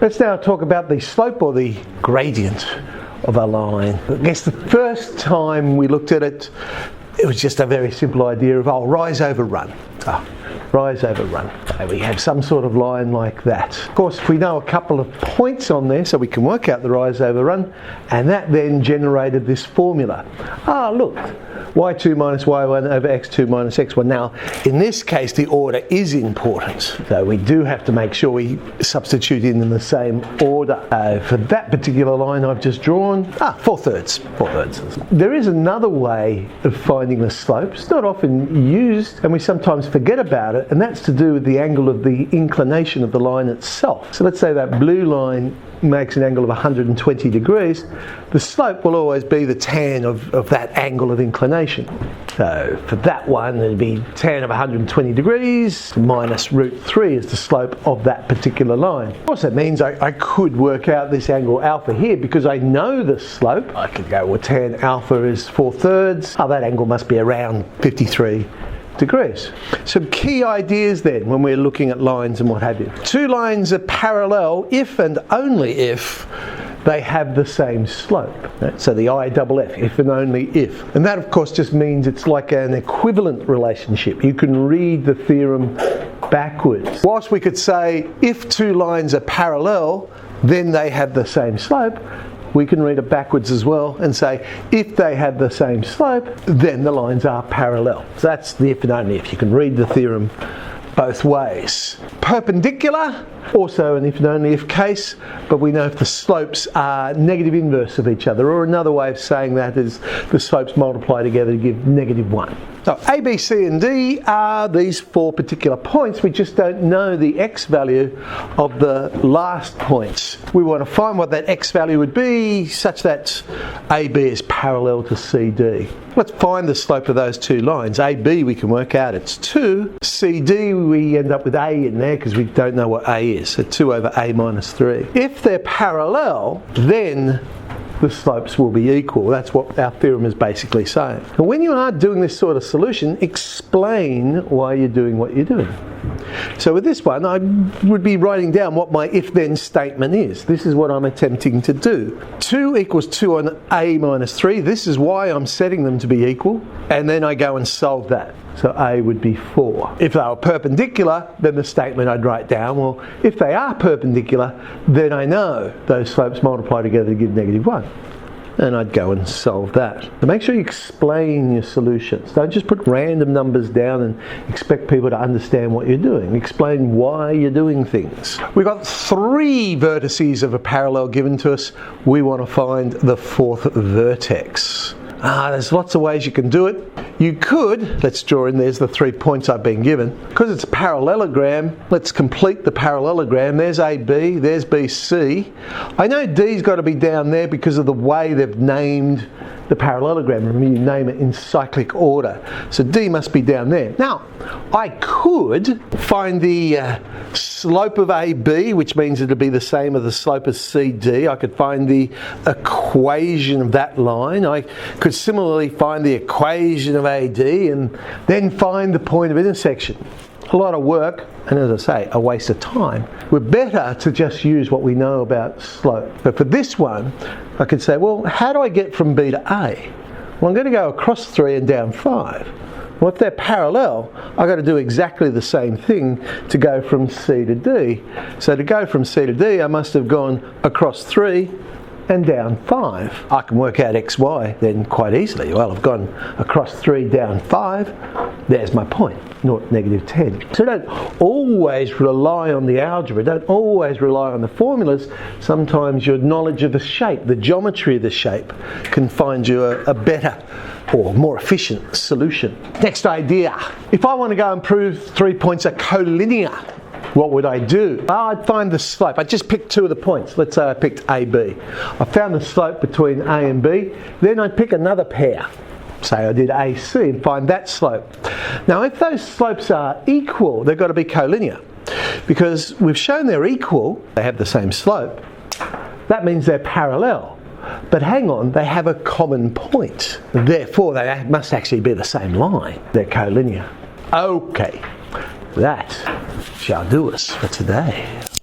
Let's now talk about the slope or the gradient of a line. I guess the first time we looked at it, it was just a very simple idea of, rise over run. Rise over run. So we have some sort of line like that. Of course, if we know a couple of points on there, so we can work out the rise over run, and that then generated this formula. Look, y2 minus y1 over x2 minus x1. Now, in this case, the order is important. So we do have to make sure we substitute in the same order. For that particular line I've just drawn, 4/3. There is another way of finding the slope. It's not often used, and we sometimes forget about it, and that's to do with the angle of the inclination of the line itself. So let's say that blue line makes an angle of 120 degrees. The slope will always be the tan of that angle of inclination. So for that one, it'd be tan of 120 degrees minus √3 is the slope of that particular line. Of course, that means I could work out this angle alpha here because I know the slope. I could go, well, tan alpha is 4/3. That angle must be around 53 degrees. Some key ideas then when we're looking at lines and what have you. Two lines are parallel if and only if they have the same slope. So the IFF, if and only if. And that of course just means it's like an equivalent relationship. You can read the theorem backwards. Whilst we could say if two lines are parallel, then they have the same slope, we can read it backwards as well and say if they have the same slope, then the lines are parallel. So that's the if and only if. You can read the theorem both ways. Perpendicular, also an if and only if case, but we know if the slopes are negative inverse of each other, or another way of saying that is the slopes multiply together to give -1. So A, B, C and D are these four particular points. We just don't know the x value of the last points. We want to find what that x value would be such that AB is parallel to CD. Let's find the slope of those two lines. AB we can work out, it's 2. CD we end up with A in there because we don't know what A is. So 2 over A minus 3. If they're parallel, then the slopes will be equal. That's what our theorem is basically saying. And when you are doing this sort of solution, explain why you're doing what you're doing. So with this one, I would be writing down what my if-then statement is. This is what I'm attempting to do. 2 equals 2 on A minus 3. This is why I'm setting them to be equal. And then I go and solve that. So A would be 4. If they were perpendicular, then the statement I'd write down, well, if they are perpendicular, then I know those slopes multiply together to give -1. And I'd go and solve that. So make sure you explain your solutions. Don't just put random numbers down and expect people to understand what you're doing. Explain why you're doing things. We've got 3 vertices of a parallel given to us. We want to find the 4th vertex. There's lots of ways you can do it. You could, let's draw in, there's the 3 points I've been given. Because it's a parallelogram, let's complete the parallelogram. There's AB, there's BC. I know D's got to be down there because of the way they've named the parallelogram. Remember, you name it in cyclic order. So D must be down there. Now, I could find the slope of AB, which means it'll be the same as the slope of CD. I could find the equation of that line. I could similarly find the equation of AD and then find the point of intersection. A lot of work, and as I say, a waste of time. We're better to just use what we know about slope. But for this one, I could say, well, how do I get from B to A? Well, I'm going to go across 3 and down 5. Well, if they're parallel, I've got to do exactly the same thing to go from C to D. So to go from C to D, I must have gone across 3 and down 5. I can work out x, y then quite easily. Well, I've gone across 3 down 5. There's my point, -10. So don't always rely on the algebra. Don't always rely on the formulas. Sometimes your knowledge of the shape, the geometry of the shape, can find you a better or more efficient solution. Next idea. If I want to go and prove 3 points are collinear, what would I do? I'd find the slope. I just picked 2 of the points. Let's say I picked AB. I found the slope between A and B. Then I'd pick another pair. Say I did AC and find that slope. Now if those slopes are equal, they've got to be collinear. Because we've shown they're equal, they have the same slope. That means they're parallel. But hang on, they have a common point. Therefore, they must actually be the same line. They're collinear. Okay, that shall do us for today.